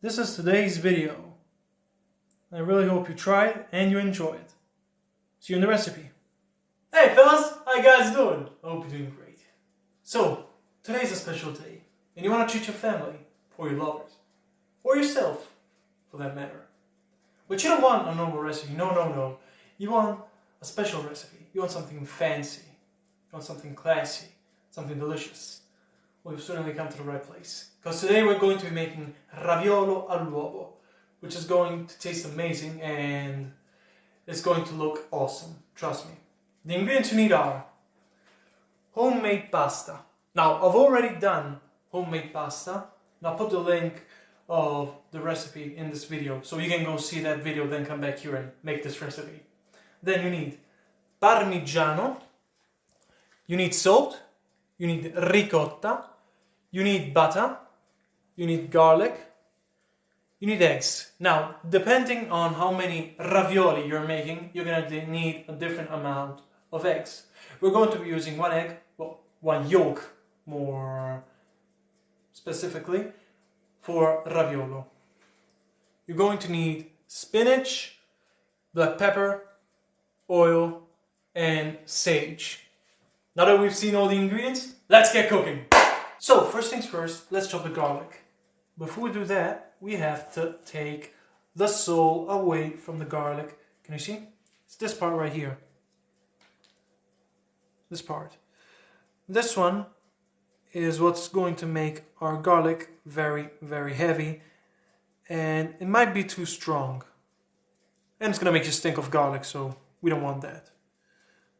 This is today's video. I really hope you try it and you enjoy it. See you in the recipe. Hey fellas, how you guys doing? I hope you're doing great. So, today's a special day, and you want to treat your family, or your lovers, or yourself, for that matter. But you don't want a normal recipe, no. You want a special recipe. You want something fancy. You want something classy, something delicious. Well, you've certainly come to the right place. Because today we're going to be making raviolo all'uovo, which is going to taste amazing and it's going to look awesome. Trust me. The ingredients you need are homemade pasta. Now, I've already done homemade pasta. And I'll put the link of the recipe in this video, so you can go see that video, then come back here and make this recipe. Then you need parmigiano, you need salt, you need ricotta, you need butter, you need garlic, you need eggs. Now, depending on how many ravioli you're making, you're going to need a different amount of eggs. We're going to be using one egg, well, one yolk more specifically, for raviolo. You're going to need spinach, black pepper, oil, and sage. Now that we've seen all the ingredients, let's get cooking. So, first things first, let's chop the garlic. Before we do that, we have to take the soul away from the garlic. Can you see? It's this part right here. This part. This one is what's going to make our garlic very, very heavy. And it might be too strong. And it's going to make you stink of garlic, so we don't want that.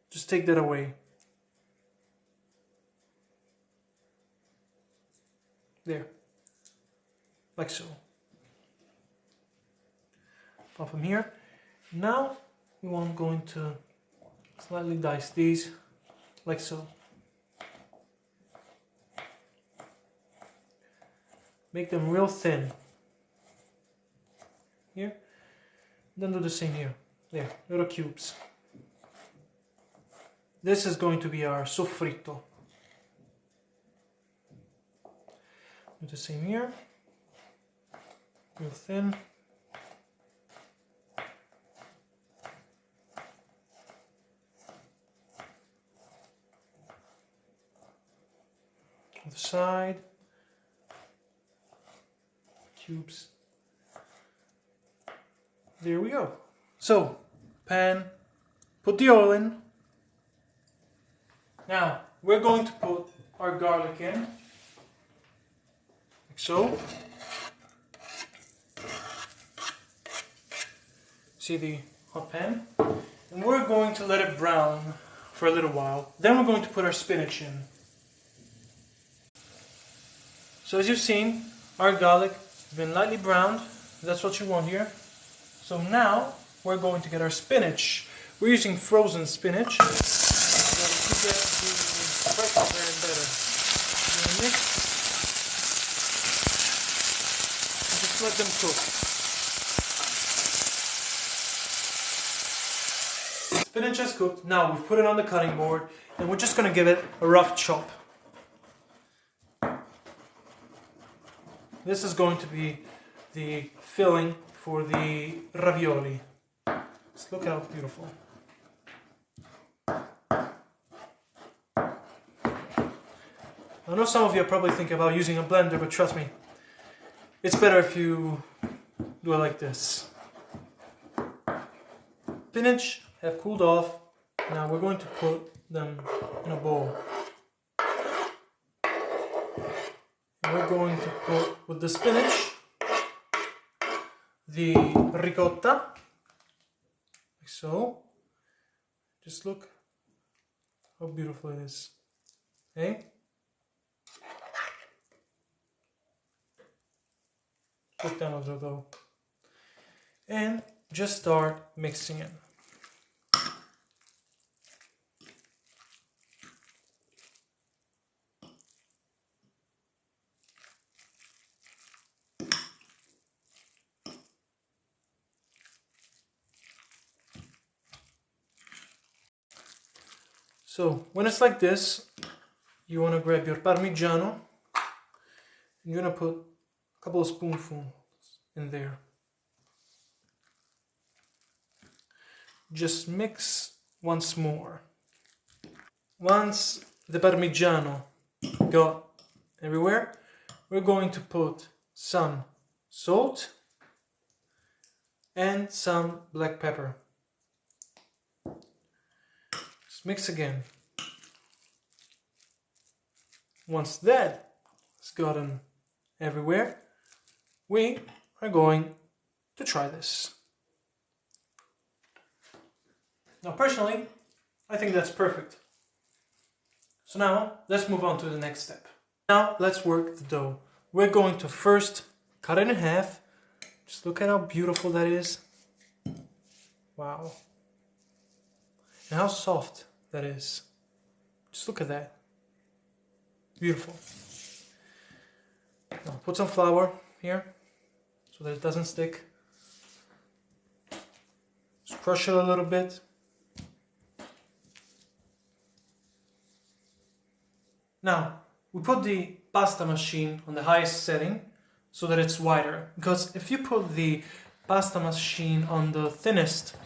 Just take that away. There. Like so. Pop them here. Now we want going to slightly dice these like so. Make them real thin. Here. Then do the same here. There, little cubes. This is going to be our soffritto. Do the same here. Real thin. On the side. Cubes. There we go. So, pan, put the oil in. Now, we're going to put our garlic in. Like so. See the hot pan? And we're going to let it brown for a little while. Then we're going to put our spinach in. So as you've seen, our garlic has been lightly browned. That's what you want here. So now we're going to get our spinach. We're using frozen spinach. So to get the freshness better and better. Mix. And just let them cook. Spinach is cooked. Now we've put it on the cutting board and we're just going to give it a rough chop. This is going to be the filling for the ravioli. Just look how beautiful. I know some of you are probably thinking about using a blender, but trust me, it's better if you do it like this. Spinach have cooled off. Now we're going to put them in a bowl. And we're going to put with the spinach the ricotta, like so. Just look how beautiful it is. Okay? Put down a little though. And just start mixing it. So when it's like this, you want to grab your parmigiano. You're going to put a couple of spoonfuls in there. Just mix once more. Once the parmigiano got everywhere, we're going to put some salt and some black pepper. Just mix again. Once that has gotten everywhere, we are going to try this. Now personally, I think that's perfect. So now let's move on to the next step. Now let's work the dough. We're going to first cut it in half. Just look at how beautiful that is. Wow. And how soft that is. Just look at that. Beautiful. Now put some flour here so that it doesn't stick. Just crush it a little bit. Now, we put the pasta machine on the highest setting so that it's wider. Because if you put the pasta machine on the thinnest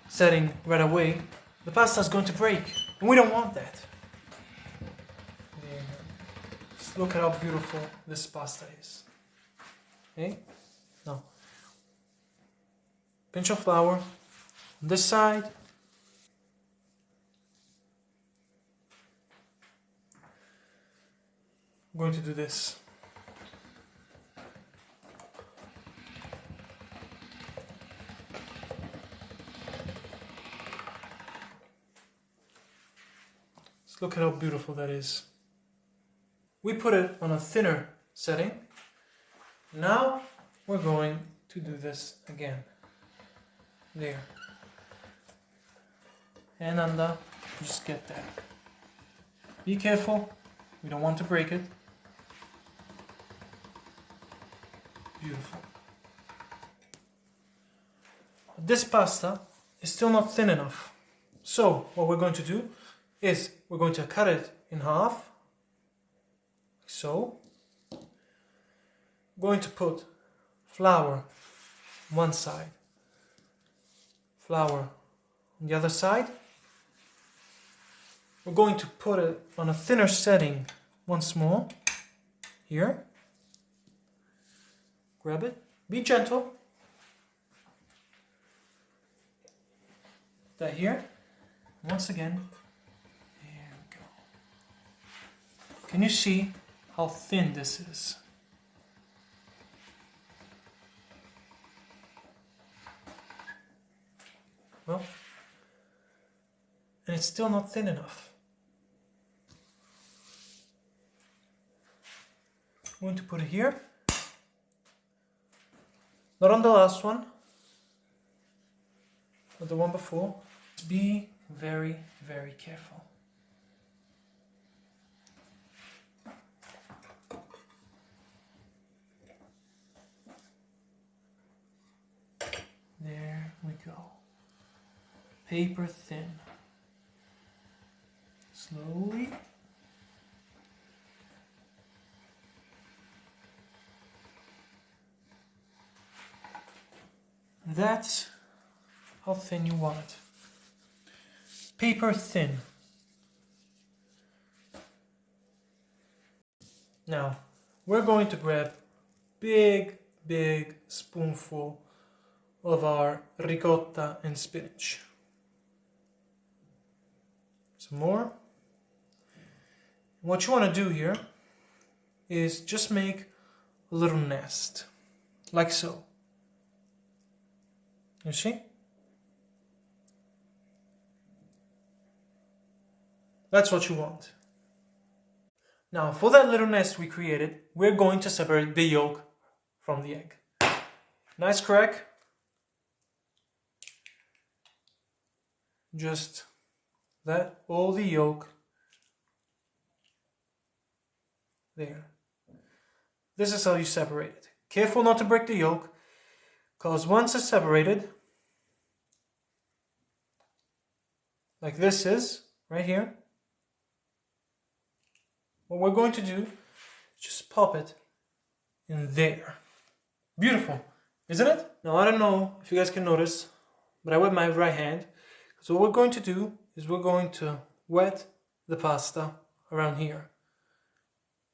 setting right away, the pasta is going to break. And we don't want that. Just look at how beautiful this pasta is. Okay? Now, pinch of flour on this side. I'm going to do this. Just look at how beautiful that is. We put it on a thinner setting. Now we're going to do this again. There. And under, just get that. Be careful, we don't want to break it. Beautiful. This pasta is still not thin enough. So what we're going to do is we're going to cut it in half, like so. We're going to put flour on one side, flour on the other side. We're going to put it on a thinner setting once more, here. Grab it, be gentle. That here, once again, there we go. Can you see how thin this is? Well, and it's still not thin enough. I'm going to put it here. Not on the last one, but the one before. Be very, very careful. There we go. Paper thin. Slowly. That's how thin you want it. Paper thin. Now, we're going to grab big spoonful of our ricotta and spinach. Some more. What you want to do here is just make a little nest, like so. You see? That's what you want. Now, for that little nest we created, we're going to separate the yolk from the egg. Nice crack. Just let all the yolk there. This is how you separate it. Careful not to break the yolk, because once it's separated, like this is, right here, what we're going to do is just pop it in there. Beautiful, isn't it? Now I don't know if you guys can notice, but I wet my right hand. So what we're going to do is we're going to wet the pasta around here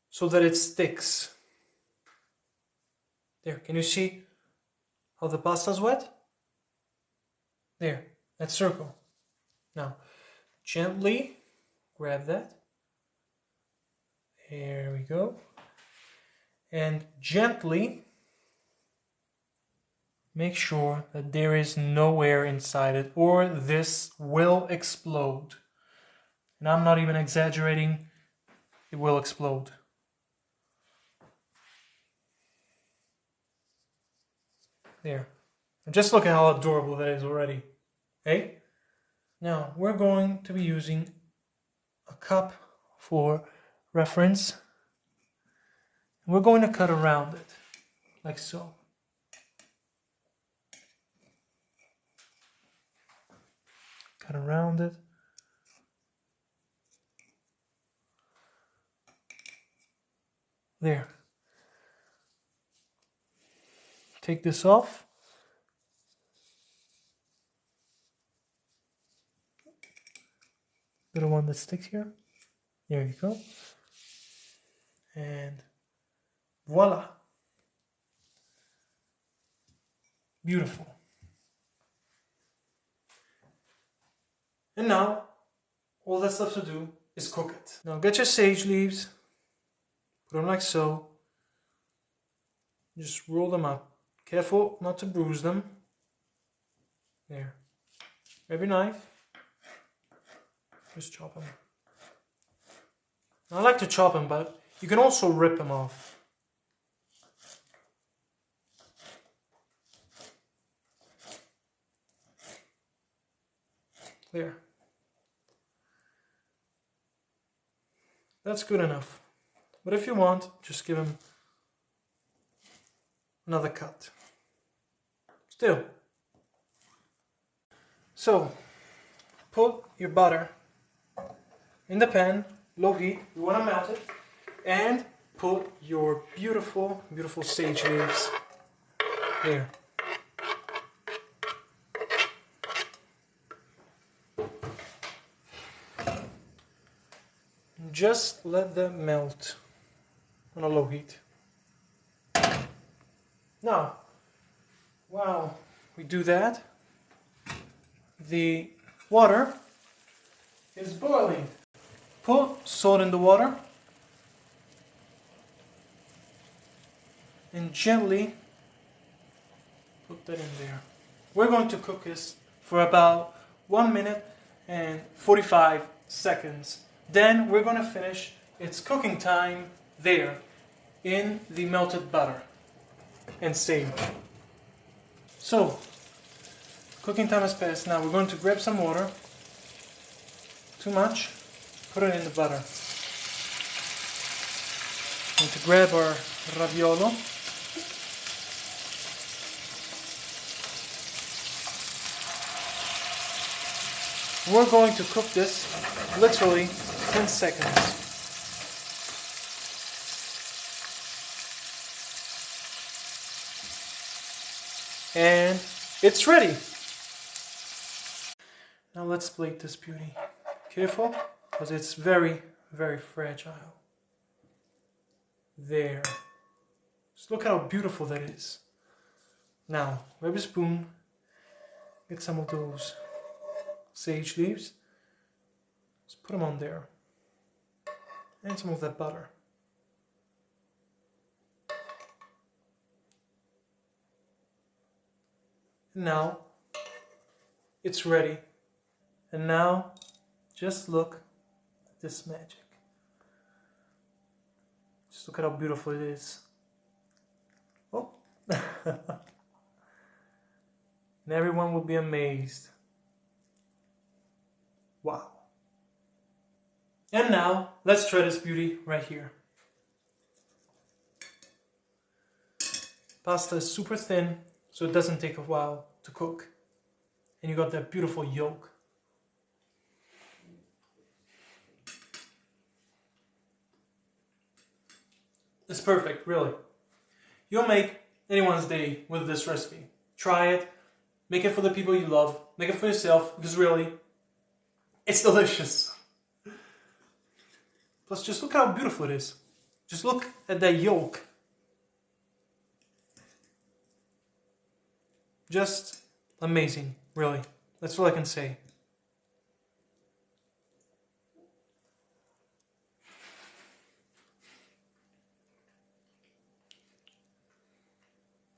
so that it sticks. There, can you see how the pasta's wet? There, that circle. Now, gently grab that. There we go. And gently make sure that there is no air inside it, or this will explode. And I'm not even exaggerating, it will explode. There. And just look at how adorable that is already. Hey? Now, we're going to be using a cup for reference. We're going to cut around it, like so. Cut around it. There. Take this off. Little one that sticks here. There you go. And voila. Beautiful. And now, all that's left to do is cook it. Now get your sage leaves, put them like so. Just roll them up. Careful not to bruise them. There. Grab your knife. Just chop them. Now, I like to chop them, but you can also rip them off. There. That's good enough. But if you want, just give them another cut. Still. So, put your butter in the pan, low heat, you want to melt it, and put your beautiful, beautiful sage leaves there. Just let them melt on a low heat. Now, while we do that, the water is boiling. Put salt in the water and gently put that in there. We're going to cook this for about 1 minute and 45 seconds. Then we're going to finish its cooking time there in the melted butter and sage. So, cooking time has passed. Now we're going to grab some water. Too much. Put it in the butter. Going to grab our raviolo. We're going to cook this literally 10 seconds. And it's ready. Now let's plate this beauty. Careful, because it's very, very fragile. There. Just look how beautiful that is. Now, grab a spoon, get some of those sage leaves, just put them on there, and some of that butter. And now, it's ready. And now, just look at this magic. Just look at how beautiful it is. Oh. And everyone will be amazed. Wow. And now, let's try this beauty right here. Pasta is super thin, so it doesn't take a while to cook. And you got that beautiful yolk. It's perfect, really. You'll make anyone's day with this recipe. Try it. Make it for the people you love. Make it for yourself, because really, it's delicious. Plus, just look how beautiful it is. Just look at that yolk. Just amazing, really. That's all I can say.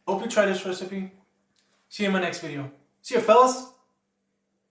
Hope you try this recipe. See you in my next video. See you, fellas!